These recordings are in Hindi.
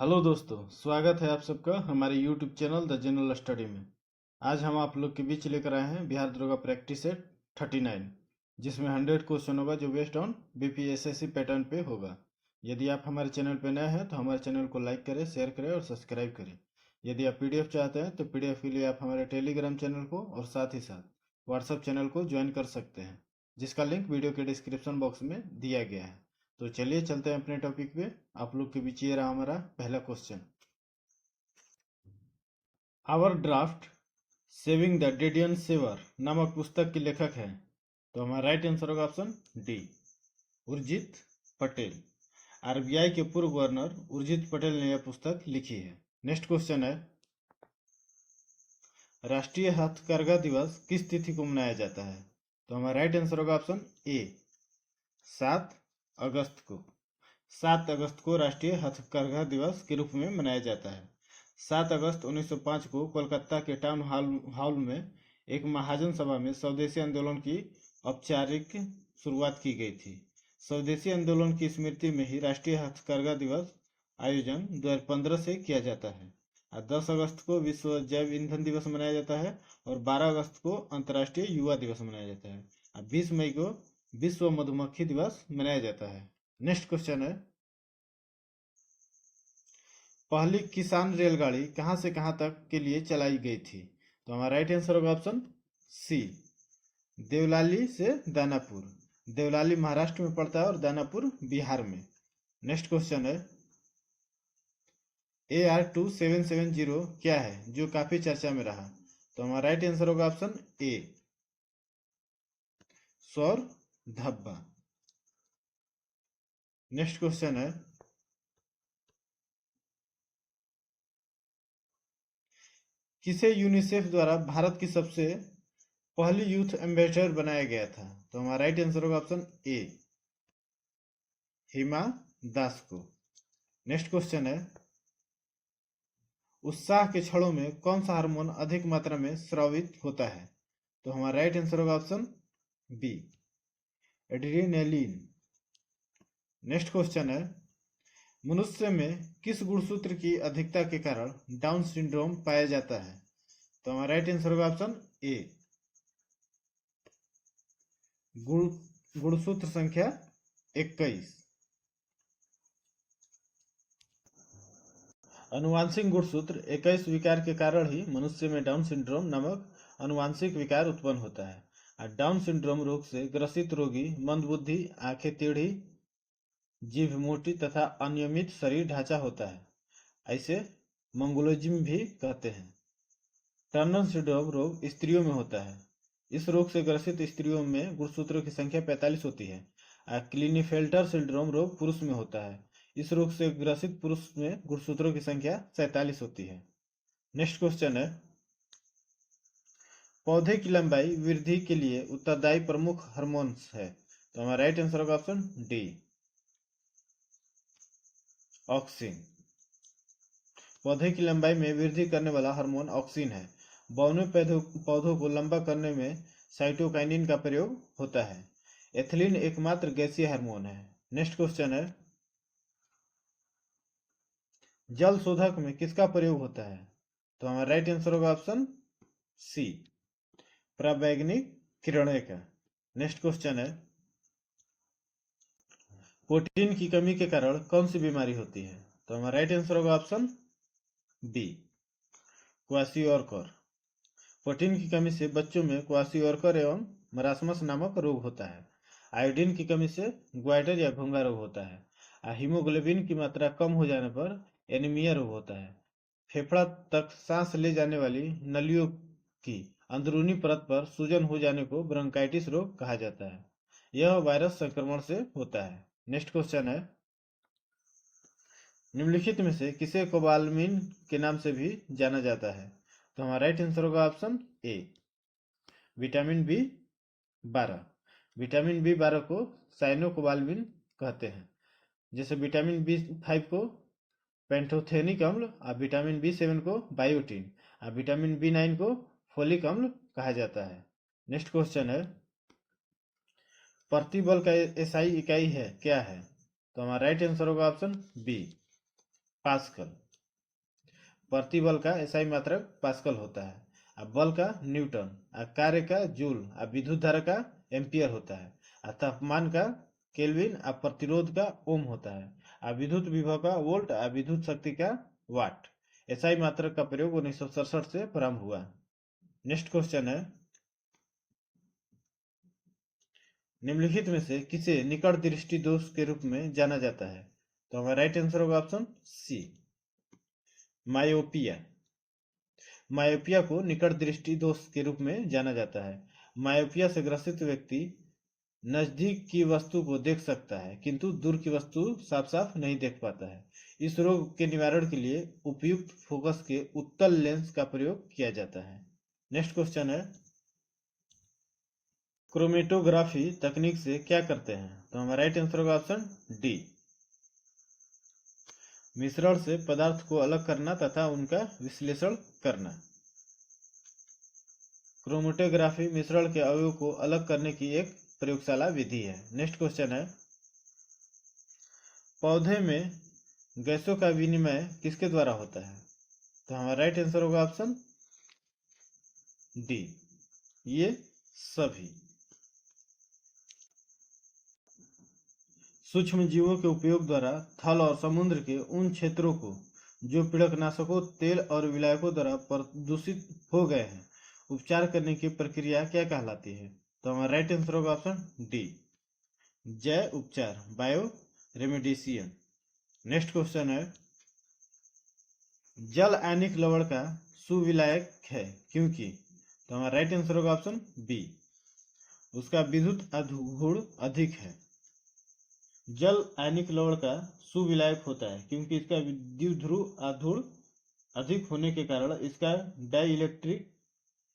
हेलो दोस्तों, स्वागत है आप सबका हमारे YouTube channel the general study में। आज हम आप लोग के बीच लेकर आए हैं बिहार दरोगा प्रैक्टिस सेट 39, जिसमें 100 क्वेश्चन होगा जो बेस्ड ऑन बीपीएसएससी पैटर्न पे होगा। यदि आप हमारे चैनल पे नए हैं तो हमारे चैनल को लाइक करें, शेयर करें और सब्सक्राइब करें। यदि आप पीडीएफ चाहते हैं तो पीडीएफ के लिए आप हमारे टेलीग्राम चैनल को और साथ ही साथ व्हाट्सएप चैनल को ज्वाइन कर सकते हैं, जिसका लिंक वीडियो के डिस्क्रिप्शन बॉक्स में दिया गया है। तो चलिए चलते हैं अपने टॉपिक पे। आप लोग के बीच ये रहा हमारा पहला question. Overdraft saving the Indian saver नामक पुस्तक के लेखक हैं, तो हमारा राइट आंसर होगा ऑप्शन डी, उर्जित पटेल। आरबीआई के पूर्व गवर्नर उर्जित पटेल ने यह पुस्तक लिखी है। नेक्स्ट क्वेश्चन है, राष्ट्रीय हथकरघा दिवस किस तिथि को मनाया जाता है? तो हमारा राइट आंसर होगा ऑप्शन ए, 7 अगस्त को। 7 अगस्त को राष्ट्रीय हथकरघा दिवस के रूप में मनाया जाता है। 7 अगस्त 1905 को कोलकाता के टाउन हॉल में एक महाजन सभा में स्वदेशी आंदोलन की औपचारिक शुरुआत की गई थी। स्वदेशी आंदोलन की स्मृति में ही राष्ट्रीय हथकरघा दिवस आयोजन 2015 से किया जाता है। 10 अगस्त को विश्व जैव ईंधन दिवस मनाया जाता है और 12 अगस्त को अंतर्राष्ट्रीय युवा दिवस मनाया जाता है और 20 मई को विश्व मधुमक्खी दिवस मनाया जाता है। नेक्स्ट क्वेश्चन है, पहली किसान रेलगाड़ी कहां से कहां तक के लिए चलाई गई थी? तो हमारा राइट आंसर होगा ऑप्शन सी, देवलाली से दानापुर। देवलाली महाराष्ट्र में पड़ता है और दानापुर बिहार में। नेक्स्ट क्वेश्चन है, AR2770 क्या है जो काफी चर्चा में रहा? तो हमारा राइट आंसर होगा ऑप्शन ए, सौर धब्बा। नेक्स्ट क्वेश्चन है, किसे यूनिसेफ द्वारा भारत की सबसे पहली यूथ एम्बेसडर बनाया गया था? तो हमारा राइट आंसर होगा ऑप्शन ए, हिमा दास को। नेक्स्ट क्वेश्चन है, उत्साह के क्षणों में कौन सा हार्मोन अधिक मात्रा में स्रावित होता है? तो हमारा राइट आंसर होगा option B, adrenaline. Next question है, मनुष्य में किस गुणसूत्र की अधिकता के कारण डाउन सिंड्रोम पाया जाता है? तो हमारा राइट आंसर होगा ऑप्शन ए, गुणसूत्र संख्या 21। अनुवांशिक गुणसूत्र 21 विकार के कारण ही मनुष्य में डाउन सिंड्रोम नामक अनुवांशिक विकार उत्पन्न होता है और डाउन सिंड्रोम रोग से ग्रसित रोगी मंदबुद्धि, आंखें टेढ़ी, जीभ मोटी तथा अनियमित शरीर ढांचा होता है। ऐसे मंगोलिज्म भी कहते हैं। टर्नर सिंड्रोम रोग स्त्रियों में होता है। इस रोग से ग्रसित स्त्रियों में गुणसूत्रों की संख्या 45 होती है। क्लिनीफेल्टर सिंड्रोम रोग पुरुष में होता है। इस रोग से ग्रसित पुरुष में गुणसूत्रों की संख्या 47 होती है। नेक्स्ट क्वेश्चन है, पौधे की लंबाई वृद्धि के लिए उत्तरदायी प्रमुख हार्मोन्स है? तो हमारा राइट आंसर होगा ऑप्शन डी, ऑक्सिन। पौधे की लंबाई में वृद्धि करने वाला हार्मोन ऑक्सिन है। बौने पौधों को लंबा करने में साइटोकाइनिन का प्रयोग होता है। एथिलीन एकमात्र गैसीय हार्मोन है। नेक्स्ट क्वेश्चन है, जल शोधक में किसका प्रयोग होता है? तो हमारा राइट आंसर होगा ऑप्शन सी, पराबैंगनी किरणें का। नेक्स्ट क्वेश्चन है, प्रोटीन की कमी के कारण कौन सी बीमारी होती है? तो हमारा राइट आंसर होगा ऑप्शन बी, क्वाशियोरकर। प्रोटीन की कमी से बच्चों में क्वाशियोरकर एवं मरासमस नामक रोग होता है। आयोडीन की कमी से ग्वाइटर या घोंघा रोग होता है। हीमोग्लोबिन की मात्रा कम हो जाने पर एनीमिया रोग होता है। फेफड़ा तक सांस ले जाने वाली नलियों की अंदरूनी परत पर सूजन हो जाने को ब्रोंकाइटिस रोग कहा जाता है। यह वायरस संक्रमण से होता है। नेक्स्ट क्वेश्चन है, निम्नलिखित में से किसे कोबालमिन के नाम से भी जाना जाता है? तो हमारा राइट आंसर होगा ऑप्शन ए, विटामिन B12। विटामिन B12 को साइनोकोबालमिन कहते हैं। जैसे विटामिन B5 को पेंटोथेनिक अम्ल और विटामिन B7 को बायोटीन और विटामिन B9 को फोलिक अम्ल कहा जाता है। नेक्स्ट क्वेश्चन है, प्रतिबल का एसआई इकाई है क्या है? तो हमारा राइट आंसर होगा ऑप्शन बी, पास्कल। प्रतिबल का एसआई मात्रक पास्कल होता है। अब बल का न्यूटन, कार्य का जूल, विद्युत धारा का एम्पियर होता है। तापमान का केल्विन, प्रतिरोध का ओम होता है। विद्युत विभव का वोल्ट, विद्युत शक्ति का वाट। एसआई मात्रक का प्रयोग 1967 से प्रारंभ हुआ। नेक्स्ट क्वेश्चन है, निम्नलिखित में से किसे निकट दृष्टि दोष के रूप में जाना जाता है? तो हमारा राइट आंसर होगा ऑप्शन सी, मायोपिया। मायोपिया को निकट दृष्टि दोष के रूप में जाना जाता है। मायोपिया से ग्रसित व्यक्ति नजदीक की वस्तु को देख सकता है किंतु दूर की वस्तु साफ साफ नहीं देख पाता है। इस रोग के निवारण के लिए उपयुक्त फोकस के उत्तल लेंस का प्रयोग किया जाता है। नेक्स्ट क्वेश्चन है, क्रोमेटोग्राफी तकनीक से क्या करते हैं? तो हमारा राइट आंसर होगा ऑप्शन डी, मिश्रण से पदार्थ को अलग करना तथा उनका विश्लेषण करना। क्रोमेटोग्राफी मिश्रण के अवयव को अलग करने की एक प्रयोगशाला विधि है। नेक्स्ट क्वेश्चन है, पौधे में गैसों का विनिमय किसके द्वारा होता है? तो हमारा राइट आंसर होगा ऑप्शन डी, ये सभी। सूक्ष्म जीवों के उपयोग द्वारा थल और समुद्र के उन क्षेत्रों को जो पीड़कनाशकों, तेल और विलायकों द्वारा प्रदूषित हो गए हैं, उपचार करने की प्रक्रिया क्या कहलाती है? तो हमारा राइट आंसर होगा ऑप्शन डी, जैव उपचार, बायो रेमेडिएशन। नेक्स्ट क्वेश्चन है, जल आयनिक लवण का सुविलायक है क्योंकि? तो हमारा राइट आंसर होगा ऑप्शन बी, उसका विद्युत आघूर्ण अधिक है। जल आयनिक लवण का सुविलायक होता है क्योंकि इसका विद्युत ध्रुव आघूर्ण अधिक होने के कारण इसका डाइइलेक्ट्रिक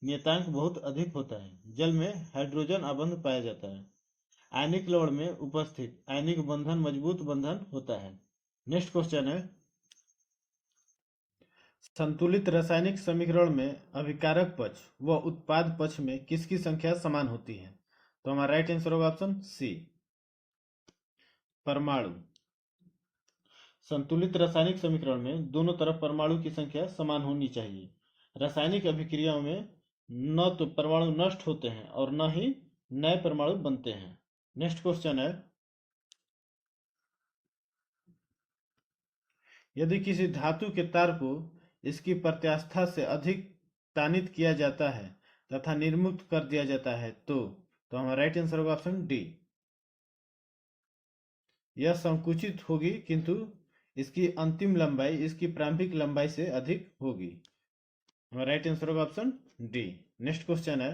नियतांक बहुत अधिक होता है। जल में हाइड्रोजन आबंध पाया जाता है। आयनिक लवण में उपस्थित आयनिक बंधन मजबूत बंधन होता है। नेक्स्ट क्वेश्चन है, संतुलित रासायनिक समीकरण में अभिकारक पक्ष व उत्पाद पक्ष में किसकी संख्या समान होती है? तो हमारा राइट आंसर होगा ऑप्शन सी, परमाणु। संतुलित रासायनिक समीकरण में दोनों तरफ परमाणु की संख्या समान होनी चाहिए। रासायनिक अभिक्रियाओं में न तो परमाणु नष्ट होते हैं और न ही नए परमाणु बनते हैं। नेक्स्ट क्वेश्चन है, यदि किसी धातु के तार को इसकी प्रत्यास्था से अधिक तानित किया जाता है तथा निर्मुक्त कर दिया जाता है तो हमारा राइट आंसर होगा ऑप्शन डी, यह संकुचित होगी किंतु इसकी अंतिम लंबाई इसकी प्रारंभिक लंबाई से अधिक होगी। हमारा राइट आंसर होगा ऑप्शन डी। नेक्स्ट क्वेश्चन है,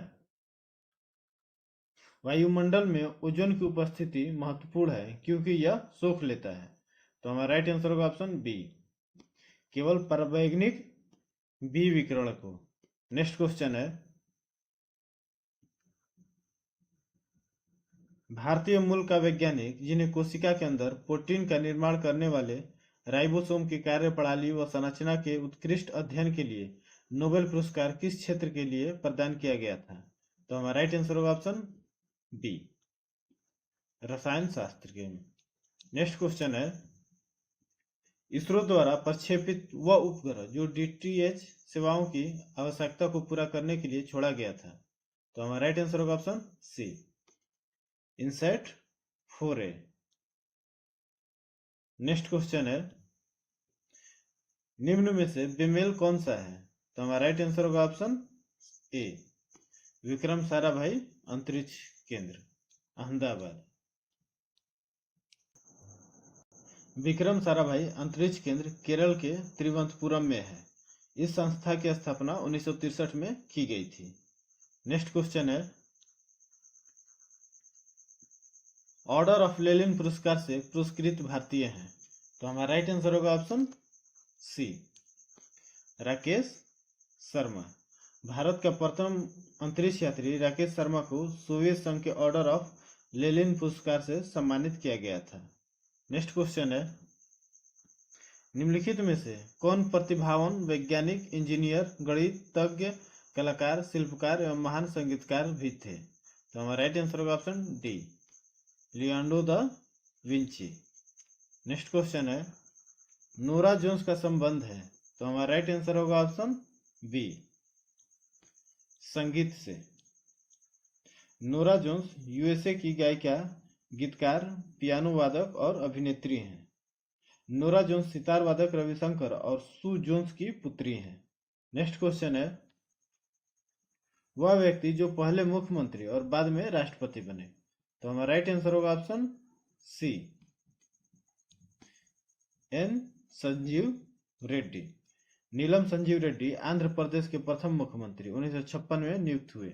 वायुमंडल में ओजोन की उपस्थिति महत्वपूर्ण है क्योंकि यह सोख लेता है। तो हमारा राइट आंसर होगा ऑप्शन बी, केवल पराबैंगनिक बी विकिरण को। नेक्स्ट क्वेश्चन है, भारतीय मूल का वैज्ञानिक जिन्हें कोशिका के अंदर प्रोटीन का निर्माण करने वाले राइबोसोम की कार्यप्रणाली व संरचना के उत्कृष्ट अध्ययन के लिए नोबेल पुरस्कार किस क्षेत्र के लिए प्रदान किया गया था? तो हमारा राइट आंसर होगा ऑप्शन बी, रसायन शास्त्र के। नेक्स्ट क्वेश्चन है, इसरो द्वारा प्रक्षेपित वह उपग्रह जो डीटीएच सेवाओं की आवश्यकता को पूरा करने के लिए छोड़ा गया था। तो हमारा राइट आंसर होगा option C, INSAT 4A। Next question है, निम्न में से बेमेल कौन सा है? तो हमारा राइट आंसर होगा ऑप्शन ए, विक्रम साराभाई अंतरिक्ष केंद्र, अहमदाबाद। विक्रम साराभाई अंतरिक्ष केंद्र केरल के तिरुवनंतपुरम में है। इस संस्था की स्थापना 1963 में की गई थी। नेक्स्ट क्वेश्चन है, ऑर्डर ऑफ लेनिन पुरस्कार से पुरस्कृत भारतीय हैं। तो हमारा राइट आंसर होगा ऑप्शन सी, राकेश शर्मा। भारत का प्रथम अंतरिक्ष यात्री राकेश शर्मा को सोवियत संघ के ऑर्डर ऑफ लेनिन पुरस्कार से सम्मानित किया गया था। नेक्स्ट क्वेश्चन है, निम्नलिखित में से कौन प्रतिभावान वैज्ञानिक, इंजीनियर, गणितज्ञ, कलाकार, शिल्पकार एवं महान संगीतकार भी थे? तो हमारा राइट आंसर होगा option D, Leonardo da Vinci. Next question है, नोरा जोन्स का संबंध है? तो हमारा राइट आंसर होगा ऑप्शन बी, संगीत से। नोरा जोन्स यूएसए की गायिका, गीतकार, पियानो वादक और अभिनेत्री हैं। नोरा जोन्स सितार वादक रविशंकर और सू जोन्स की पुत्री हैं। नेक्स्ट क्वेश्चन है, वह व्यक्ति जो पहले मुख्यमंत्री और बाद में राष्ट्रपति बने। तो हमारा राइट आंसर होगा option C, N Sanjiva Reddy. Neelam Sanjiva Reddy Andhra Pradesh के प्रथम मुख्यमंत्री 1956 में नियुक्त हुए।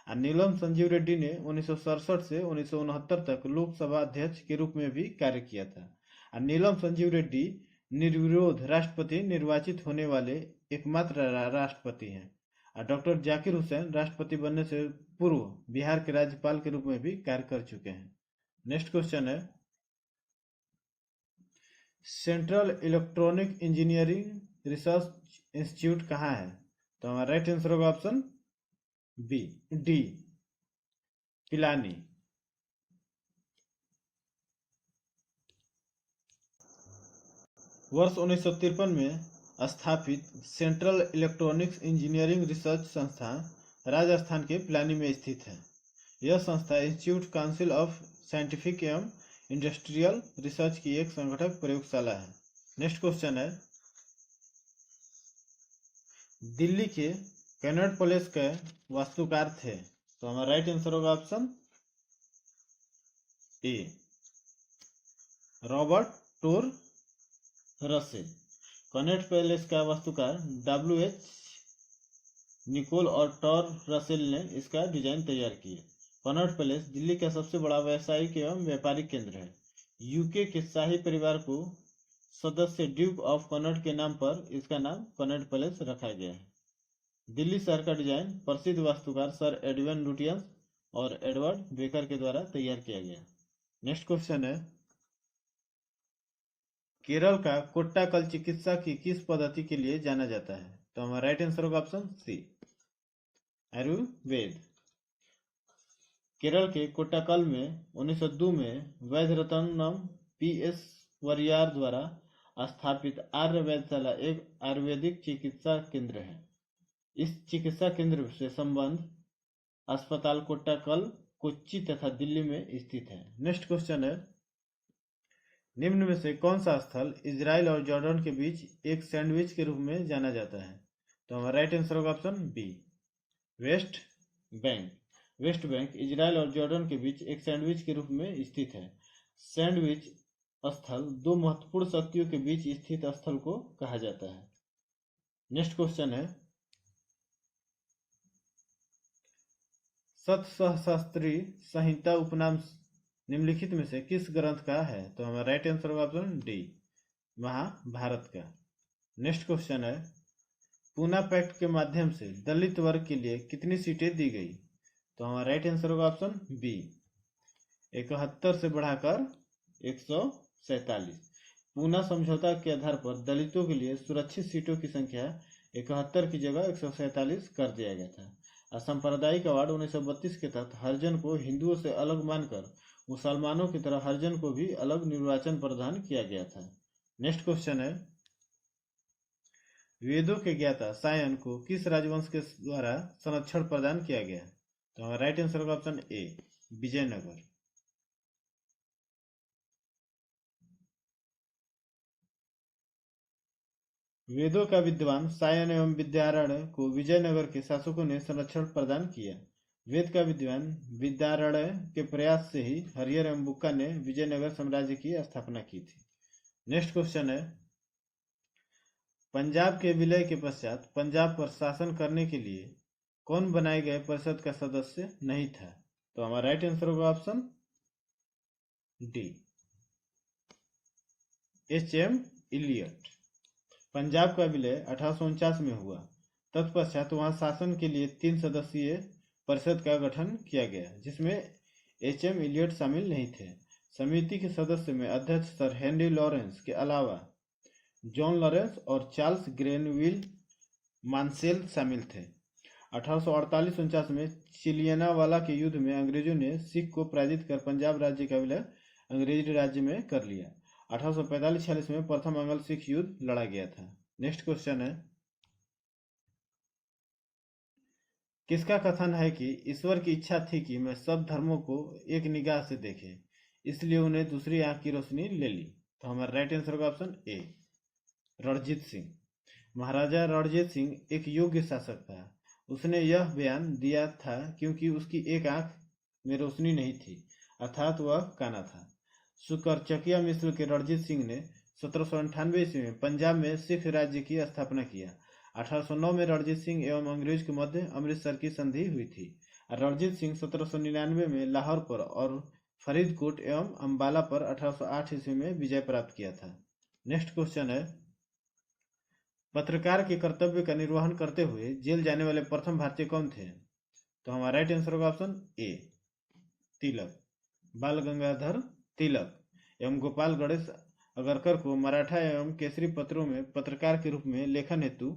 नीलम संजीव रेड्डी ने 1967 से 1969 तक लोकसभा अध्यक्ष के रूप में भी कार्य किया था। नीलम संजीव रेड्डी निर्विरोध राष्ट्रपति निर्वाचित होने वाले एकमात्र राष्ट्रपति हैं। डॉक्टर जाकिर हुसैन राष्ट्रपति बनने से पूर्व बिहार के राज्यपाल के रूप में भी कार्य कर चुके हैं। नेक्स्ट क्वेश्चन है, central electronic engineering research institute कहाँ है? तो हमारा राइट आंसर होगा ऑप्शन डी, पिलानी। वर्ष 1953 में स्थापित सेंट्रल इलेक्ट्रॉनिक्स इंजीनियरिंग रिसर्च संस्थान राजस्थान के पिलानी में स्थित है। यह संस्था इंस्टीट्यूट काउंसिल ऑफ साइंटिफिक एवं इंडस्ट्रियल रिसर्च की एक संगठक प्रयोगशाला है। नेक्स्ट क्वेश्चन है, दिल्ली के कनॉट पैलेस के वास्तुकार थे। तो हमारा राइट आंसर होगा option A, Robert Tor Russell. Connaught Place का वास्तुकार WH निकोल और टॉर रसेल ने इसका डिजाइन तैयार किया। कनॉट पैलेस दिल्ली का सबसे बड़ा व्यावसायिक एवं व्यापारिक केंद्र है। यूके के शाही परिवार को सदस्य ड्यूक ऑफ कनॉट के नाम पर इसका नाम कनॉट पैलेस रखा गया है। दिल्ली शहर का डिजाइन प्रसिद्ध वास्तुकार सर एडविन लुटियंस और एडवर्ड बेकर के द्वारा तैयार किया गया। नेक्स्ट क्वेश्चन है, केरल का कोट्टाकल चिकित्सा की किस पद्धति के लिए जाना जाता है? तो हमारा राइट आंसर होगा ऑप्शन सी, आयुर्वेद। केरल के कोट्टाकल में 1902 में वैद्यरत्नम PS वरियार द्वारा स्थापित आर्य वैद्यशाला एक आयुर्वेदिक चिकित्सा केंद्र है। इस चिकित्सा केंद्र से संबंध अस्पताल कोट्टाकल, कोच्चि तथा दिल्ली में स्थित है। नेक्स्ट क्वेश्चन है, निम्न में से कौन सा स्थल इजराइल और जॉर्डन के बीच एक सैंडविच के रूप में जाना जाता है? तो हमारा राइट आंसर होगा option B, West Bank. West Bank Israel और जॉर्डन के बीच एक सैंडविच के रूप में स्थित है। सैंडविच स्थल दो महत्वपूर्ण शक्तियों के बीच स्थित स्थल को कहा जाता है। नेक्स्ट क्वेश्चन है, सतसहस्त्री संहिता उपनाम निम्नलिखित में से किस ग्रंथ का है? तो हमारा राइट आंसर होगा ऑप्शन डी, महाभारत का। नेक्स्ट क्वेश्चन है, पूना पैक्ट के माध्यम से दलित वर्ग के लिए कितनी सीटें दी गई? तो हमारा राइट आंसर होगा ऑप्शन बी, 71 से बढ़ाकर 147। पूना समझौता के आधार पर दलितों के लिए सुरक्षित सीटों की संख्या 71 की जगह 147 कर दिया गया था। सांप्रदायिक अवार्ड 1932 के तहत हरिजन को हिंदुओं से अलग मानकर मुसलमानों की तरह हरिजन को भी अलग निर्वाचन प्रदान किया गया था। नेक्स्ट क्वेश्चन है, वेदों के ज्ञाता सायन को किस राजवंश के द्वारा संरक्षण प्रदान किया गया? तो हमारा राइट आंसर होगा ऑप्शन ए, विजयनगर। वेदों का विद्वान सायन एवं विद्यारण्य को विजयनगर के शासकों ने संरक्षण प्रदान किया। वेद का विद्वान विद्यारण्य के प्रयास से ही हरिहर एवं बुक्का ने विजयनगर साम्राज्य की स्थापना की थी। नेक्स्ट क्वेश्चन है, पंजाब के विलय के पश्चात पंजाब पर शासन करने के लिए कौन बनाए गए परिषद का सदस्य नहीं था? तो हमारा राइट आंसर होगा option D, HM Elliot. Punjab का विलय 1849 में हुआ। तत्पश्चात वहां शासन के लिए 3 सदस्यीय परिषद का गठन किया गया, जिसमें HM इलियट शामिल नहीं थे। समिति के सदस्य में अध्यक्ष सर हेनरी लॉरेंस के अलावा जॉन लॉरेंस और चार्ल्स ग्रेनविल मानसेल शामिल थे। 1848-49 में चिलियनावाला के युद्ध में अंग्रेजों ने सिख को पराजित कर पंजाब राज्य का विलय अंग्रेजी राज्य में कर लिया। 1845-46 में प्रथम अंग्ल सिख युद्ध लड़ा गया था। नेक्स्ट क्वेश्चन है, किसका कथन है कि ईश्वर की इच्छा थी कि मैं सब धर्मों को एक निगाह से देखे, इसलिए उन्हें दूसरी आंख की रोशनी ले ली? तो हमारा राइट आंसर होगा ऑप्शन ए, रणजीत सिंह। महाराजा रणजीत सिंह एक योग्य शासक था। उसने यह बयान दिया था क्योंकि उसकी एक आंख में रोशनी नहीं थी, अर्थात वह काना था। सुकरचकिया मिस्र के रणजीत सिंह ने 1798 ईस्वी में पंजाब में सिख राज्य की स्थापना किया। 1809 में रणजीत सिंह एवं अंग्रेज के मध्य अमृतसर की संधि हुई थी। रणजीत सिंह 1799 में लाहौर पर और फरीदकोट एवं अम्बाला पर 1808 ईस्वी में विजय प्राप्त किया था। नेक्स्ट क्वेश्चन है, पत्रकार के कर्तव्य का निर्वहन करते हुए जेल जाने वाले प्रथम भारतीय कौन थे? तो हमारा राइट आंसर होगा ऑप्शन ए, तिलक। बाल गंगाधर तिलक एवं गोपाल गणेश अगरकर को मराठा एवं केसरी पत्रों में पत्रकार के रूप में लेखन हेतु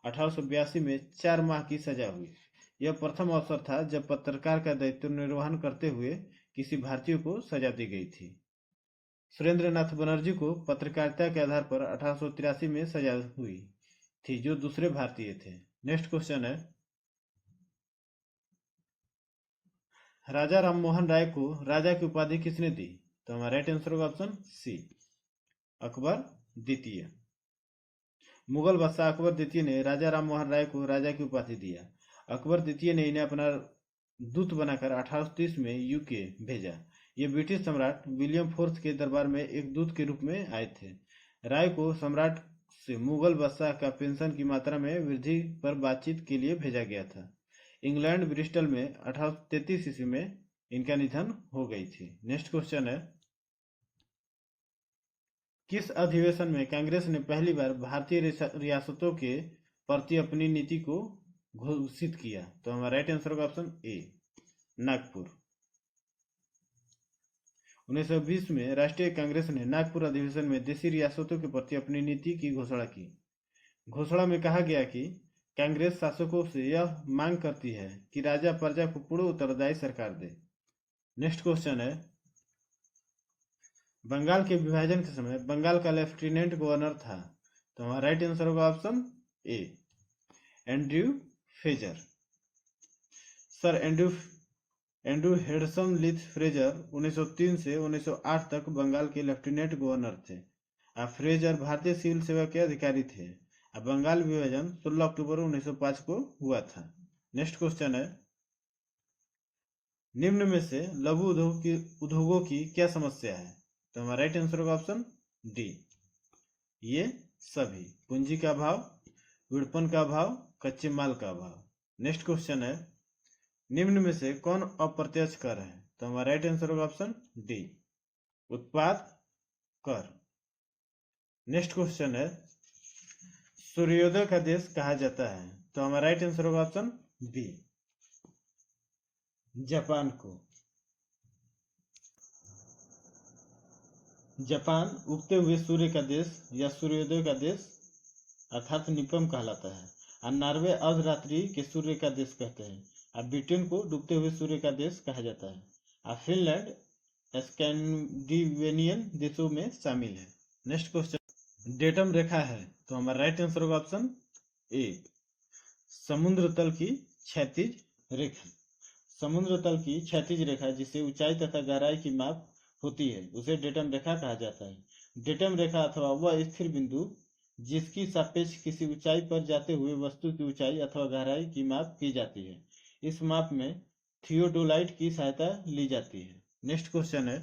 1882 में 4 माह की सजा हुई। यह प्रथम अवसर था जब पत्रकार का दायित्व निर्वहन करते हुए किसी भारतीय को सजा दी गई थी। सुरेंद्र नाथ बनर्जी को पत्रकारिता के आधार पर 1883 में सजा हुई थी, जो दूसरे भारतीय थे। नेक्स्ट क्वेश्चन है, राजा राममोहन राय को राजा की उपाधि किसने दी? तो हमारा राइट आंसर होगा ऑप्शन सी, अकबर द्वितीय। मुगल बादशाह अकबर द्वितीय ने राजा राममोहन राय को राजा की उपाधि दिया। अकबर द्वितीय ने इन्हें अपना दूत बनाकर 1830 में यूके भेजा। ये ब्रिटिश सम्राट विलियम फोर्थ के दरबार में एक दूत के रूप में आए थे। राय को सम्राट से मुगल बादशाह का पेंशन की मात्रा में वृद्धि पर बातचीत के लिए भेजा गया था। इंग्लैंड ब्रिस्टल में 1833 ईस्वी में इनका निधन हो गई थी। नेक्स्ट क्वेश्चन है, किस अधिवेशन में कांग्रेस ने पहली बार भारतीय रियासतों के प्रति अपनी नीति को घोषित किया? तो हमारा राइट आंसर होगा ऑप्शन ए, नागपुर। 1920 में राष्ट्रीय कांग्रेस ने नागपुर अधिवेशन में देशी रियासतों के प्रति अपनी नीति की घोषणा की। घोषणा में कहा गया कि कांग्रेस शासकों से यह मांग करती है कि राजा प्रजा को पूर्ण उत्तरदायी सरकार दे। नेक्स्ट क्वेश्चन है, बंगाल के विभाजन के समय बंगाल का लेफ्टिनेंट गवर्नर था? तो हमारा राइट आंसर होगा option A, Andrew Fraser. Sir Andrew Henderson Leith Fraser 1903 से 1908 तक बंगाल के लेफ्टिनेंट गवर्नर थे। फ्रेजर भारतीय सिविल सेवा के अधिकारी थे। बंगाल विभाजन 16 अक्टूबर 1905 को हुआ था। नेक्स्ट क्वेश्चन है, निम्न में से लघु उद्योगों की क्या समस्या है? तो हमारा राइट आंसर होगा ऑप्शन डी, ये सभी। पूंजी का अभाव, विपणन का अभाव, कच्चे माल का अभाव। नेक्स्ट क्वेश्चन है, निम्न में से कौन अप्रत्यक्ष कर है? तो हमारा राइट आंसर होगा ऑप्शन डी, उत्पाद कर। नेक्स्ट क्वेश्चन है, सूर्योदय का देश कहा जाता है? तो हमारा राइट आंसर होगा ऑप्शन बी, जापान को। जापान उगते हुए सूर्य का देश या सूर्योदय का देश अर्थात निपम कहलाता है। और नॉर्वे अर्धरात्रि के सूर्य का देश कहते हैं। और ब्रिटेन को डूबते हुए सूर्य का देश कहा जाता है। और फिनलैंड स्कैंडिनेवियन देशों में शामिल है। नेक्स्ट क्वेश्चन, डेटम रेखा है? तो हमारा राइट आंसर होगा ऑप्शन ए, समुद्र तल की क्षैतिज रेखा। समुद्र तल की क्षैतिज रेखा जिसे ऊंचाई तथा गहराई की माप होती है उसे डेटम रेखा कहा जाता है। डेटम रेखा अथवा वह स्थिर बिंदु जिसकी सापेक्ष किसी ऊंचाई पर जाते हुए वस्तु की ऊंचाई अथवा गहराई की माप की जाती है। इस माप में थियोडोलाइट की सहायता ली जाती है। नेक्स्ट क्वेश्चन है,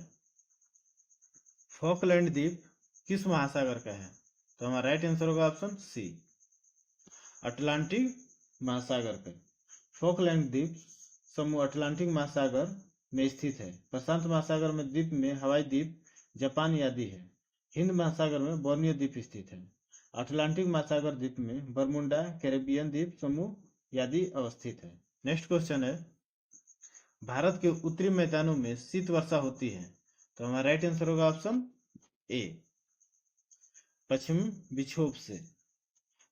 फॉकलैंड द्वीप किस महासागर का है? तो हमारा राइट आंसर होगा ऑप्शन सी, अटलांटिक महासागर का। फॉकलैंड द्वीप समूह अटलांटिक महासागर में स्थित है। प्रशांत महासागर में द्वीप में हवाई द्वीप जापान आदि है। हिंद महासागर में बोर्नियो द्वीप स्थित है। अटलांटिक महासागर द्वीप में बरमुंडा कैरेबियन द्वीप समूह आदि अवस्थित है। नेक्स्ट क्वेश्चन है, भारत के उत्तरी मैदानों में शीत वर्षा होती है? तो हमारा राइट आंसर होगा ऑप्शन ए, पश्चिम विक्षोभ से।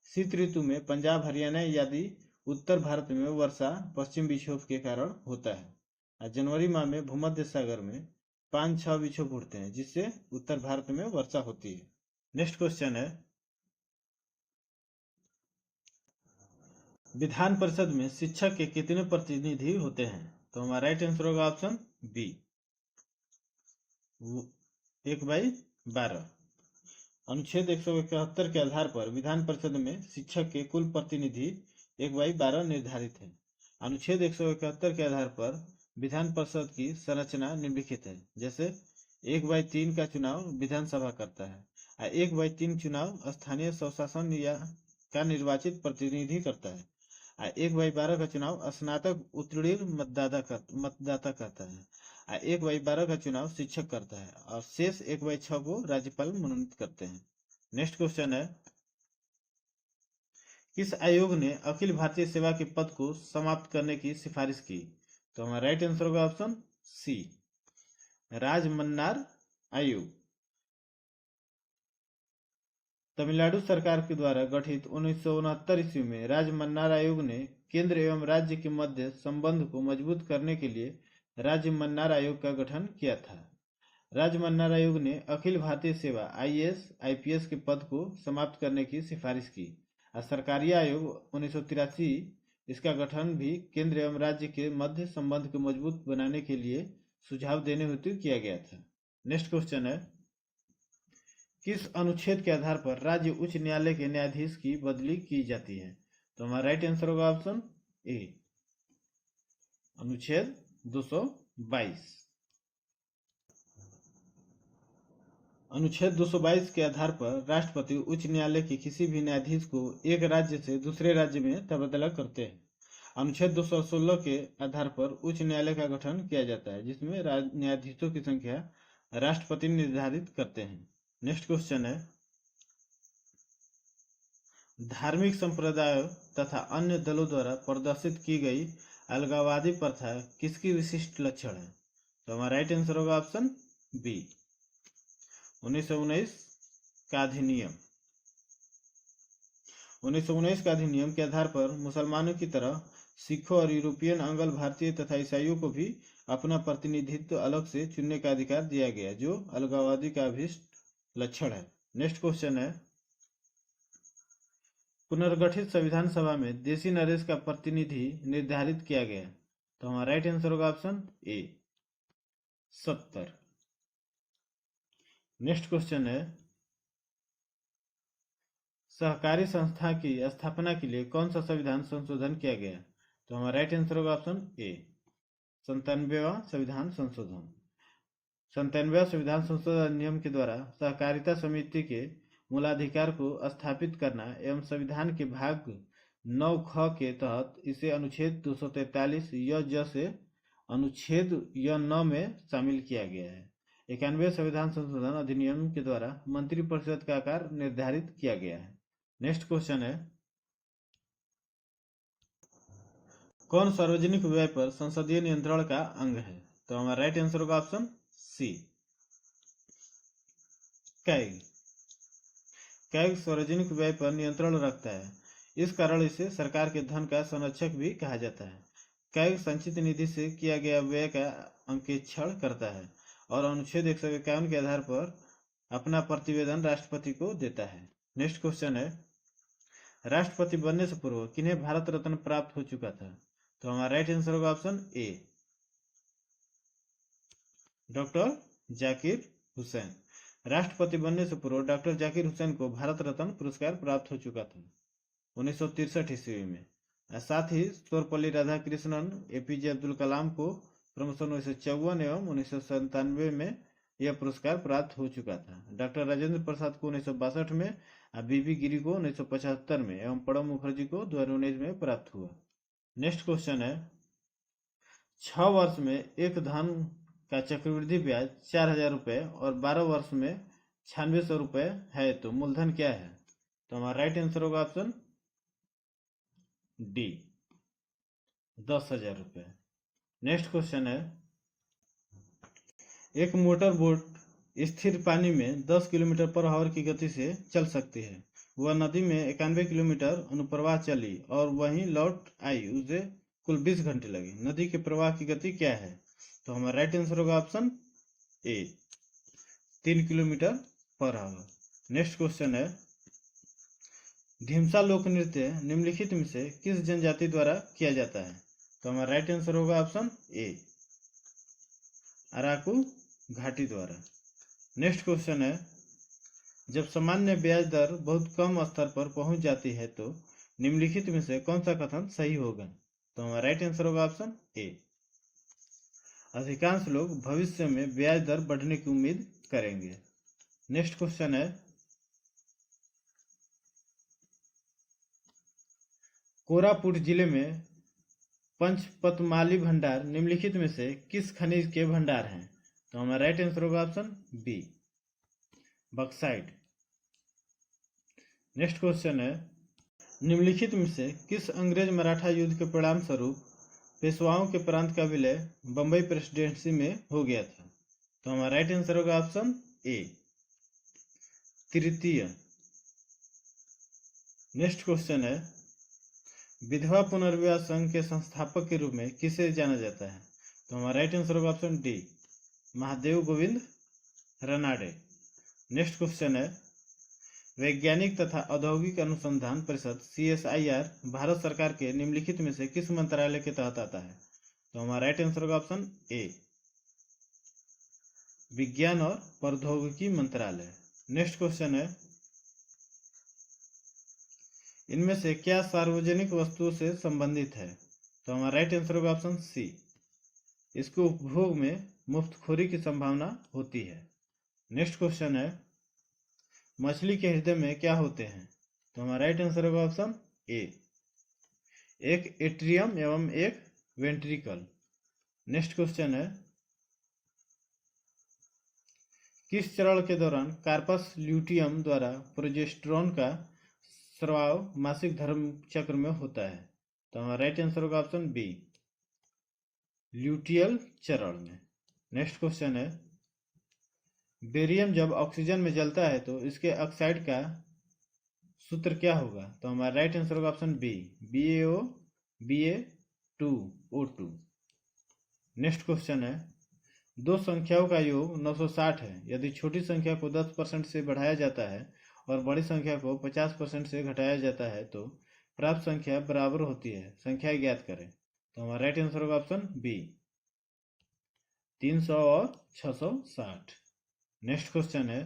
शीत ऋतु में पंजाब हरियाणा आदि उत्तर भारत में वर्षा पश्चिम विक्षोभ के कारण होता है। जनवरी माह में भूमध्य सागर में 5-6 बिच्छू फूटते हैं, जिससे उत्तर भारत में वर्षा होती है। नेक्स्ट क्वेश्चन है, विधान परिषद में शिक्षक के कितने प्रतिनिधि होते हैं? तो हमारा राइट आंसर होगा ऑप्शन बी, 1/12। अनुच्छेद 171 के आधार पर विधान परिषद में शिक्षक के कुल प्रतिनिधि 1/12 निर्धारित है। अनुच्छेद 171 के आधार पर विधान परिषद की संरचना निम्नलिखित है, जैसे 1/3 का चुनाव विधानसभा करता है, 1/3 चुनाव स्थानीय स्वशासन या का निर्वाचित प्रतिनिधि करता है, 1/12 का चुनाव स्नातक उत्तीर्ण मतदाता करता है, 1/12 का चुनाव शिक्षक करता है, और शेष 1/6 को राज्यपाल मनोनीत करते हैं। नेक्स्ट क्वेश्चन है, किस आयोग ने अखिल भारतीय सेवा के पद को समाप्त करने की सिफारिश की? तो हमारा राइट आंसर होगा ऑप्शन सी, राजमन्नार आयोग। तमिलनाडु सरकार के द्वारा गठित 1969 ईस्वी में राजमन्नार आयोग ने केंद्र एवं राज्य के मध्य संबंध को मजबूत करने के लिए राजमन्नार आयोग का गठन किया था। राजमन्नार आयोग ने अखिल भारतीय सेवा IAS IPS के पद को समाप्त करने की सिफारिश की। सरकारी आयोग 1983 इसका गठन भी केंद्र एवं राज्य के मध्य संबंध को मजबूत बनाने के लिए सुझाव देने हेतु किया गया था। नेक्स्ट क्वेश्चन है, किस अनुच्छेद के आधार पर राज्य उच्च न्यायालय के न्यायाधीश की बदली की जाती है? तो हमारा राइट आंसर होगा ऑप्शन ए, अनुच्छेद 222। अनुच्छेद 222 के आधार पर राष्ट्रपति उच्च न्यायालय के किसी भी न्यायाधीश को एक राज्य से दूसरे राज्य में तबादला करते हैं। अनुच्छेद 216 के आधार पर उच्च न्यायालय का गठन किया जाता है, जिसमें न्यायाधीशों की संख्या राष्ट्रपति निर्धारित करते हैं। नेक्स्ट क्वेश्चन है, धार्मिक संप्रदायों तथा अन्य दलों द्वारा प्रदर्शित की गई अलगाववादी प्रथा किसकी विशिष्ट लक्षण है? तो हमारा राइट आंसर होगा ऑप्शन बी, 1919 का अधिनियम। 1919 का अधिनियम के आधार पर मुसलमानों की तरह सिखों और यूरोपियन अंगल भारतीय तथा ईसाइयों को भी अपना प्रतिनिधित्व अलग से चुनने का अधिकार दिया गया, जो अलगाववादी का अभिष्ट लक्षण है। नेक्स्ट क्वेश्चन है, पुनर्गठित संविधान सभा में देशी नरेश का प्रतिनिधि निर्धारित किया गया। तो हमारा राइट आंसर होगा ऑप्शन ए, 70। नेक्स्ट क्वेश्चन है, सहकारी संस्था की स्थापना के लिए कौन सा संविधान संशोधन किया गया? तो हमारा राइट आंसर होगा ऑप्शन ए, 97वां संविधान संशोधन। 97वां संविधान संशोधन अधिनियम के द्वारा सहकारिता समिति के मूलाधिकार को स्थापित करना एवं संविधान के भाग 9(ख) के तहत इसे अनुच्छेद 243 य से अनुच्छेद य 9 में शामिल किया गया है। 91वें संविधान संशोधन अधिनियम के द्वारा मंत्रिपरिषद का आकार निर्धारित किया गया है। नेक्स्ट क्वेश्चन है, कौन सार्वजनिक व्यय पर संसदीय नियंत्रण का अंग है? तो हमारा राइट आंसर होगा ऑप्शन सी, कैग। कैग सार्वजनिक व्यय पर नियंत्रण रखता है, इस कारण इसे सरकार के धन का संरक्षक भी कहा जाता है। कैग संचित निधि से किया गया व्यय का अंकेक्षण करता है और अनुच्छेद 151 के आधार पर अपना प्रतिवेदन राष्ट्रपति को देता है। नेक्स्ट क्वेश्चन है, राष्ट्रपति बनने से पूर्व किन्हें भारत रत्न प्राप्त हो चुका था? तो हमारा राइट आंसर होगा ऑप्शन ए, डॉक्टर जाकिर हुसैन। राष्ट्रपति बनने से पूर्व डॉक्टर जाकिर हुसैन को भारत रत्न पुरस्कार प्राप्त हो चुका था 1963 ईस्वी में। साथ ही सर्वपल्ली राधाकृष्णन APJ अब्दुल कलाम को क्रमशः 1954 एवं 1997 में यह पुरस्कार प्राप्त हो चुका था। डॉक्टर राजेंद्र प्रसाद को 1962 में, BB गिरी को 1975 में एवं प्रणब मुखर्जी को 2019 में प्राप्त हुआ। नेक्स्ट क्वेश्चन है, 6 वर्ष में एक धन का चक्रवृद्धि ब्याज 4000 रुपये और 12 वर्ष में 9600 रुपये है, तो मूलधन क्या है? तो हमारा राइट आंसर होगा ऑप्शन डी, 10,000 रुपये। नेक्स्ट क्वेश्चन है, एक मोटर बोट स्थिर पानी में 10 किलोमीटर पर आवर की गति से चल सकती है। वह नदी में 91 किलोमीटर अनुप्रवाह चली और वहीं लौट आई, उसे कुल 20 घंटे लगे। नदी के प्रवाह की गति क्या है? तो हमारा राइट आंसर होगा ऑप्शन ए 3 kilometre per hour. Next question है, ढीमसा लोक नृत्य निम्नलिखित में से किस जनजाति द्वारा किया जाता है? तो हमारा राइट आंसर होगा ऑप्शन ए, अराकू घाटी द्वारा। नेक्स्ट क्वेश्चन है, जब सामान्य ब्याज दर बहुत कम स्तर पर पहुंच जाती है तो निम्नलिखित में से कौन सा कथन सही होगा? तो हमारा राइट आंसर होगा ऑप्शन ए, अधिकांश लोग भविष्य में ब्याज दर बढ़ने की उम्मीद करेंगे। नेक्स्ट क्वेश्चन है, कोरापुट जिले में पंचपतमाली भंडार निम्नलिखित में से किस खनिज के भंडार हैं? तो हमारा राइट आंसर होगा option B, bauxite. Next question है, निम्नलिखित में से किस अंग्रेज मराठा युद्ध के परिणाम स्वरूप पेशवाओं के प्रांत का विलय बंबई प्रेसिडेंसी में हो गया था? तो हमारा राइट आंसर होगा ऑप्शन ए, तृतीय। नेक्स्ट क्वेश्चन है, विधवा पुनर्विवाह संघ के संस्थापक के रूप में किसे जाना जाता है? तो हमारा राइट आंसर होगा option D, Mahadev Govind Ranade. Next question है, वैज्ञानिक तथा औद्योगिक अनुसंधान परिषद CSIR भारत सरकार के निम्नलिखित में से किस मंत्रालय के तहत आता है? तो हमारा राइट आंसर होगा ऑप्शन ए, विज्ञान और प्रौद्योगिकी मंत्रालय। नेक्स्ट क्वेश्चन है, इनमें से क्या सार्वजनिक वस्तुओं से संबंधित है? तो हमारा राइट आंसर होगा ऑप्शन सी, इसके उपभोग में मुफ्तखोरी की संभावना होती है। नेक्स्ट क्वेश्चन है, मछली के हृदय में क्या होते हैं? तो हमारा राइट आंसर होगा ऑप्शन ए, एक एट्रियम एवं एक वेंट्रिकल। नेक्स्ट क्वेश्चन है, किस चरण के दौरान कार्पस ल्यूटियम द्वारा प्रोजेस्टेरोन का स्राव मासिक धर्म चक्र में होता है? तो हमारा राइट आंसर होगा ऑप्शन बी, ल्यूटियल चरण में। नेक्स्ट क्वेश्चन है, बेरियम जब ऑक्सीजन में जलता है तो इसके ऑक्साइड का सूत्र क्या होगा? तो हमारा राइट आंसर होगा option B, BaO Ba2O2। Next question है, दो संख्याओं का योग 960 है। यदि छोटी संख्या को 10% से बढ़ाया जाता है और बड़ी संख्या को 50% से घटाया जाता है तो प्राप्त संख्या बराबर होती है। संख्या ज्ञात करें। तो हमारा राइट आंसर होगा ऑप्शन बी, 300 और 660। नेक्स्ट क्वेश्चन है,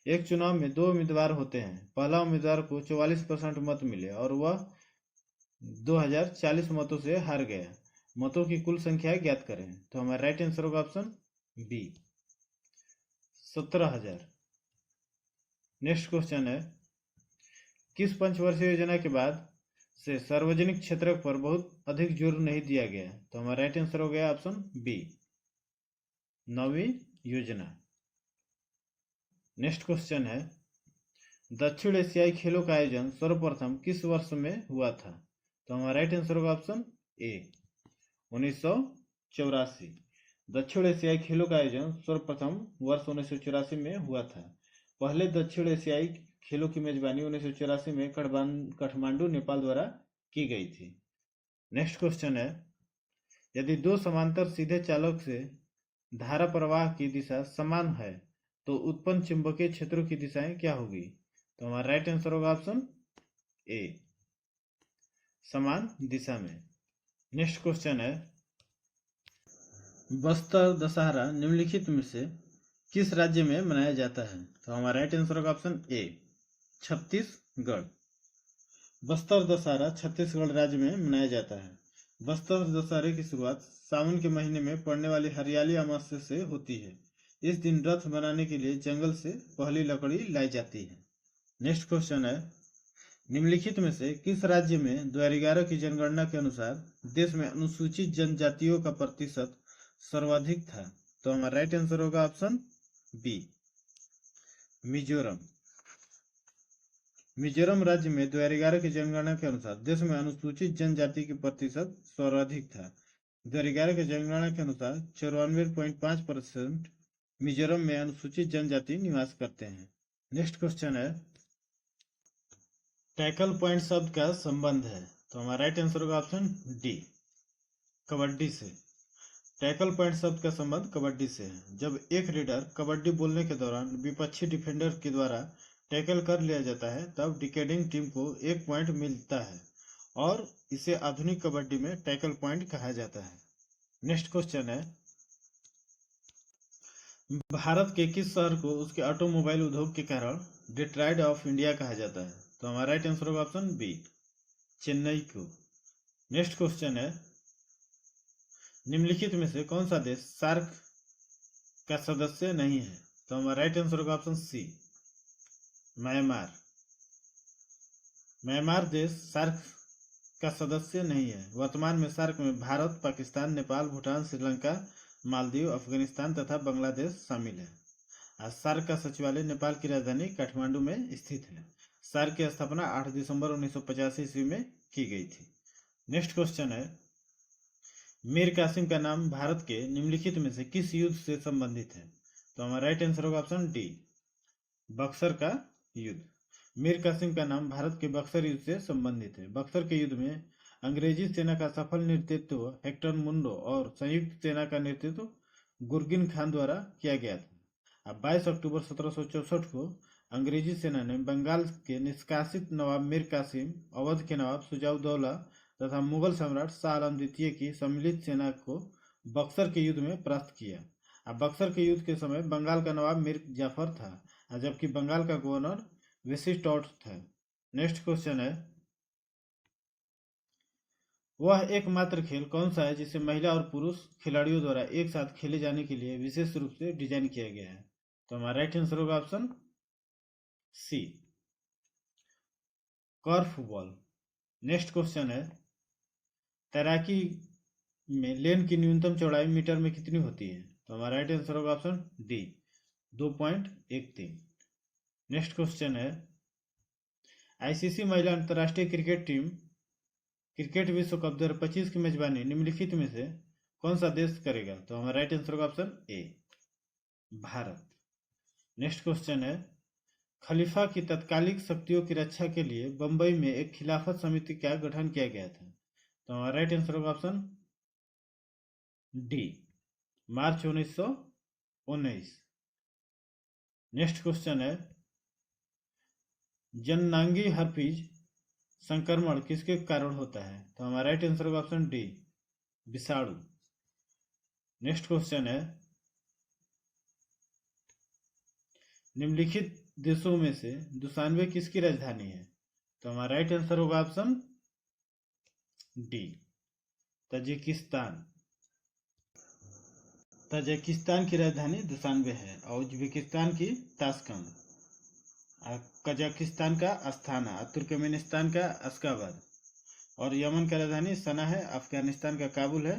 एक चुनाव में दो उम्मीदवार होते हैं। पहला उम्मीदवार को 44% मत मिले और वह 2040 मतों से हार गया। मतों की कुल संख्या ज्ञात करें। तो हमारा राइट आंसर होगा ऑप्शन बी, 17,000। नेक्स्ट क्वेश्चन है, किस पंचवर्षीय योजना के बाद से सार्वजनिक क्षेत्र पर बहुत अधिक जोर नहीं दिया गया? तो हमारा राइट आंसर हो गया ऑप्शन बी, 9वीं योजना। नेक्स्ट क्वेश्चन है, दक्षिण एशियाई खेलों का आयोजन सर्वप्रथम किस वर्ष में हुआ था? तो हमारा राइट आंसर होगा ऑप्शन ए, 1984। दक्षिण एशियाई खेलों का आयोजन सर्वप्रथम वर्ष 1984 में हुआ था। पहले दक्षिण एशियाई खेलों की मेजबानी 1984 में काठमांडू नेपाल द्वारा की गई थी। नेक्स्ट क्वेश्चन है, यदि दो समांतर सीधे चालक से धारा प्रवाह की दिशा समान है तो उत्पन्न चुंबकीय क्षेत्रों की दिशाएं क्या होगी? तो हमारा राइट आंसर होगा ऑप्शन ए, समान दिशा में। नेक्स्ट क्वेश्चन है, बस्तर दशहरा निम्नलिखित में से किस राज्य में मनाया जाता है? तो हमारा राइट आंसर होगा ऑप्शन ए, छत्तीसगढ़। बस्तर दशहरा छत्तीसगढ़ राज्य में मनाया जाता है। बस्तर दशहरे की शुरुआत सावन के महीने में पड़ने वाली हरियाली अमावस्या से होती है। इस दिन रथ बनाने के लिए जंगल से पहली लकड़ी लाई जाती है। नेक्स्ट क्वेश्चन है, निम्नलिखित में से किस राज्य में 2011 की जनगणना के अनुसार देश में अनुसूचित जनजातियों का प्रतिशत सर्वाधिक था? तो हमारा राइट आंसर होगा ऑप्शन बी, मिजोरम। मिजोरम राज्य में 2011 की जनगणना के अनुसार देश में अनुसूचित जनजाति की प्रतिशत सर्वाधिक था। 2011 की जनगणना के अनुसार 94.5% मिजोरम में अनुसूचित जनजाति निवास करते हैं। नेक्स्ट क्वेश्चन है, टैकल पॉइंट शब्द का संबंध है? तो हमारा राइट आंसर होगा ऑप्शन डी, कबड्डी से। टैकल पॉइंट शब्द का संबंध कबड्डी से है। जब एक रीडर कबड्डी बोलने के दौरान विपक्षी डिफेंडर के द्वारा टैकल कर लिया जाता है तब डिकेडिंग टीम को एक पॉइंट मिलता है और इसे आधुनिक कबड्डी में टैकल पॉइंट कहा जाता है। नेक्स्ट क्वेश्चन है, भारत के किस शहर को उसके ऑटोमोबाइल उद्योग के कारण डेट्रॉइट ऑफ इंडिया कहा जाता है? तो हमारा राइट आंसर होगा ऑप्शन बी, चेन्नई को। नेक्स्ट क्वेश्चन है, निम्नलिखित में से कौन सा देश सार्क का सदस्य नहीं है? तो हमारा राइट आंसर होगा ऑप्शन सी, म्यांमार। म्यांमार देश सार्क का सदस्य नहीं है। वर्तमान में सार्क में भारत, पाकिस्तान, नेपाल, भूटान, श्रीलंका, मालदीव, अफगानिस्तान तथा बांग्लादेश शामिल है। आज सार्क का सचिवालय नेपाल की राजधानी काठमांडू में स्थित है। सार्क की स्थापना 8 दिसंबर 1985 ईस्वी में की गई थी। नेक्स्ट क्वेश्चन है, मीर कासिम का नाम भारत के निम्नलिखित में से किस युद्ध से संबंधित है? तो हमारा राइट आंसर होगा ऑप्शन डी, बक्सर का युद्ध। मीर कासिम का नाम भारत के बक्सर युद्ध से संबंधित है। बक्सर के युद्ध में अंग्रेजी सेना का सफल नेतृत्व हेक्टर मुंडो और संयुक्त सेना का नेतृत्व गुरगिन खान द्वारा किया गया था। अब 22 अक्टूबर 1764 को अंग्रेजी सेना ने बंगाल के निष्कासित नवाब मीर कासिम, अवध के नवाब सुजाउद्दौला तथा मुगल सम्राट शाह आलम द्वितीय की सम्मिलित सेना को बक्सर के युद्ध में परास्त किया। अब बक्सर के युद्ध के समय बंगाल का नवाब मीर जाफर था, जबकि बंगाल का गवर्नर विशिष्टौट था। नेक्स्ट क्वेश्चन है, वह एकमात्र खेल कौन सा है जिसे महिला और पुरुष खिलाड़ियों द्वारा एक साथ खेले जाने के लिए विशेष रूप से डिजाइन किया गया है? तो हमारा राइट आंसर होगा option C, korfball. Next question है, तैराकी में लेन की न्यूनतम चौड़ाई मीटर में कितनी होती है? तो हमारा राइट आंसर होगा ऑप्शन डी, 2.13। नेक्स्ट क्वेश्चन है, आईसीसी महिला अंतर्राष्ट्रीय क्रिकेट टीम क्रिकेट विश्व कप 2025 की मेजबानी निम्नलिखित में से कौन सा देश करेगा? तो हमारा राइट आंसर होगा ऑप्शन ए, भारत। नेक्स्ट क्वेश्चन है, खलीफा की तत्कालिक शक्तियों की रक्षा के लिए बंबई में एक खिलाफत समिति का गठन किया गया था? तो हमारा राइट आंसर होगा ऑप्शन डी, मार्च 1919। नेक्स्ट क्वेश्चन है, जननांगी हर्पीज संक्रमण किसके कारण होता है? तो हमारा राइट आंसर होगा ऑप्शन डी, विषाणु। नेक्स्ट क्वेश्चन है, निम्नलिखित देशों में से दुशान्बे किसकी राजधानी है? तो हमारा राइट आंसर होगा ऑप्शन डी, तजिकिस्तान। तजिकिस्तान की राजधानी दुशान्बे है और उज्बेकिस्तान की ताशकंद, कजाकिस्तान का अस्थाना, तुर्कमेनिस्तान का अश्गाबाद और यमन का राजधानी सना है, अफगानिस्तान का काबुल है,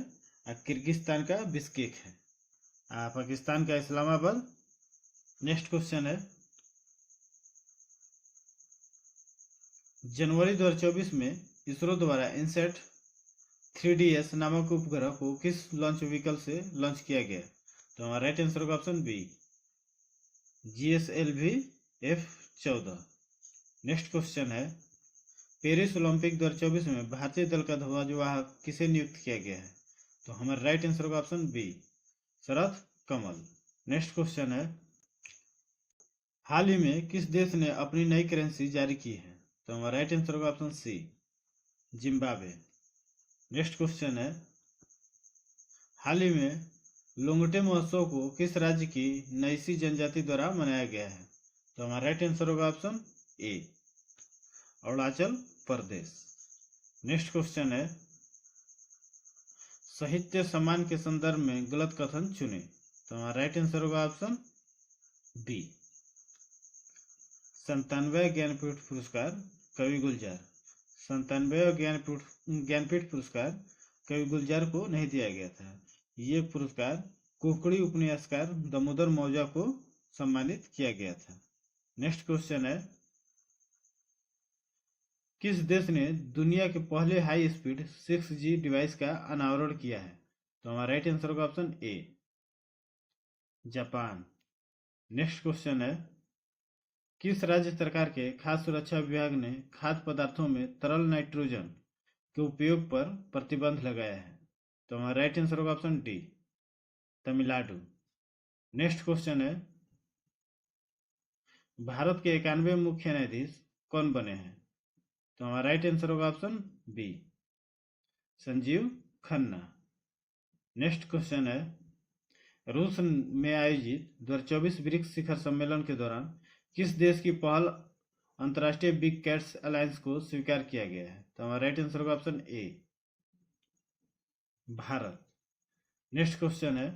किर्गिस्तान का बिश्केक है, पाकिस्तान का इस्लामाबाद। नेक्स्ट क्वेश्चन है, जनवरी 2024 में इसरो द्वारा इनसेट 3DS नामक उपग्रह को किस लॉन्च व्हीकल से लॉन्च किया गया? तो हमारा राइट आंसर होगा option B, GSLV F14। Next question है, पेरिस ओलंपिक 2024 में भारतीय दल का ध्वजवाहक किसे नियुक्त किया गया है? तो हमारा राइट आंसर होगा ऑप्शन बी, शरद कमल। नेक्स्ट क्वेश्चन है, हाल ही में किस देश ने अपनी नई करेंसी जारी की है? तो हमारा राइट आंसर होगा option C, Zimbabwe. Next question है, हाल ही में लोंगटे महोत्सव को किस राज्य की नईसी जनजाति द्वारा मनाया गया है? तो हमारा राइट आंसर होगा ऑप्शन ए, अरुणाचल प्रदेश। नेक्स्ट क्वेश्चन है, साहित्य सम्मान के संदर्भ में गलत कथन चुने। तो हमारा राइट आंसर होगा ऑप्शन बी, 97वें ज्ञानपीठ पुरस्कार कवि गुलजार। 97वें ज्ञानपीठ पुरस्कार कवि गुलजार को नहीं दिया गया था। ये पुरस्कार कोंकणी उपन्यासकार दामोदर मौजा को सम्मानित किया गया था। नेक्स्ट क्वेश्चन है, किस देश ने दुनिया के पहले हाई स्पीड 6G डिवाइस का अनावरण किया है? तो हमारा राइट आंसर होगा ऑप्शन ए, जापान। नेक्स्ट क्वेश्चन है, किस राज्य सरकार के खाद्य सुरक्षा विभाग ने खाद्य पदार्थों में तरल नाइट्रोजन के उपयोग पर प्रतिबंध लगाया है? तो हमारा राइट आंसर होगा option D, Tamil Nadu. Next question है, भारत के 91 मुख्य न्यायाधीश कौन बने हैं? तो हमारा राइट आंसर होगा option B, Sanjiv Khanna. Next question है, रूस में आयोजित 2024 ब्रिक्स शिखर सम्मेलन के दौरान किस देश की पहल अंतर्राष्ट्रीय बिग कैट्स अलायंस को स्वीकार किया गया है? तो हमारा राइट आंसर होगा ऑप्शन ए, भारत। नेक्स्ट क्वेश्चन है,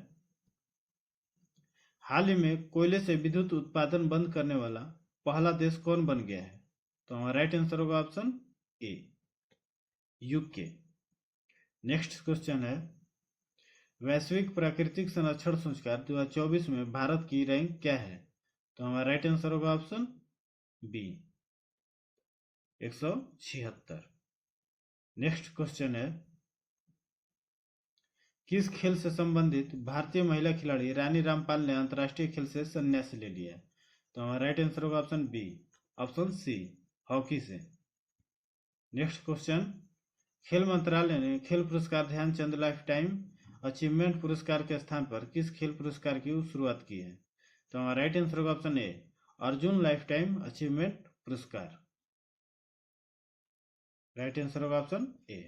हाल ही में कोयले से विद्युत उत्पादन बंद करने वाला पहला देश कौन बन गया है? तो हमारा राइट आंसर होगा ऑप्शन ए, यूके। नेक्स्ट क्वेश्चन है, वैश्विक प्राकृतिक संरक्षण सूचकांक 2024 में भारत की रैंक क्या है? तो हमारा राइट आंसर होगा ऑप्शन बी, 176। नेक्स्ट क्वेश्चन है, किस खेल से संबंधित भारतीय महिला खिलाड़ी रानी रामपाल ने अंतर्राष्ट्रीय खेल से संन्यास ले लिया? तो हमारा राइट आंसर होगा option B, option C, hockey से। नेक्स्ट क्वेश्चन, खेल मंत्रालय ने खेल पुरस्कार ध्यानचंद लाइफ टाइम अचीवमेंट पुरस्कार के स्थान पर किस खेल पुरस्कार की शुरुआत की है? तो हमारा राइट आंसर होगा ऑप्शन ए, अर्जुन लाइफ टाइम अचीवमेंट पुरस्कार। राइट आंसर होगा ऑप्शन ए।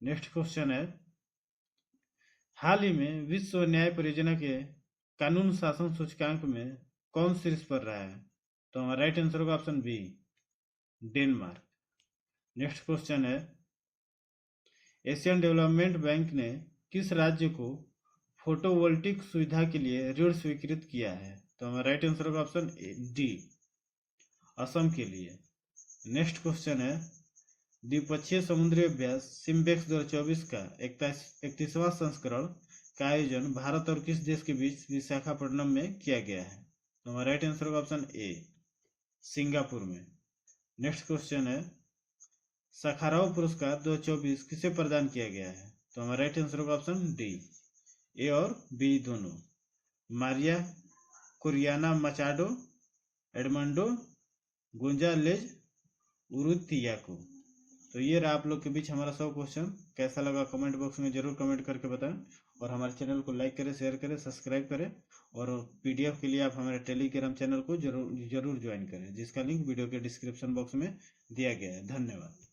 नेक्स्ट क्वेश्चन है, हाल ही में विश्व न्याय परियोजना के कानून शासन सूचकांक में कौन शीर्ष पर रहा है? तो हमारा राइट आंसर होगा option B, Denmark. Next question है, एशियन डेवलपमेंट बैंक ने किस राज्य को फोटोवोल्टिक सुविधा के लिए ऋण स्वीकृत किया है? तो हमारा राइट आंसर होगा ऑप्शन डी, असम के लिए। नेक्स्ट क्वेश्चन है, द्विपक्षीय समुद्री अभ्यास सिम्बेक्स 2024 का 31वां संस्करण का आयोजन भारत और किस देश के बीच विशाखापट्टनम में किया गया है? तो हमारा राइट आंसर होगा ऑप्शन ए, सिंगापुर में। नेक्स्ट क्वेश्चन है, साखारोव पुरस्कार 2024 किसे प्रदान किया गया है? तो हमारा राइट आंसर होगा ऑप्शन डी, ए और बी दोनों, Maria Corina Machado, Edmundo Gonzalez Urrutia को। तो ये रहा आप लोग के बीच हमारा 100 क्वेश्चन। कैसा लगा कमेंट बॉक्स में जरूर कमेंट करके बताएं, और हमारे चैनल को लाइक करें, शेयर करें, सब्सक्राइब करें, और पीडीएफ के लिए आप हमारे टेलीग्राम चैनल को जरूर ज्वाइन करें, जिसका लिंक वीडियो के डिस्क्रिप्शन बॉक्स में दिया गया है। धन्यवाद।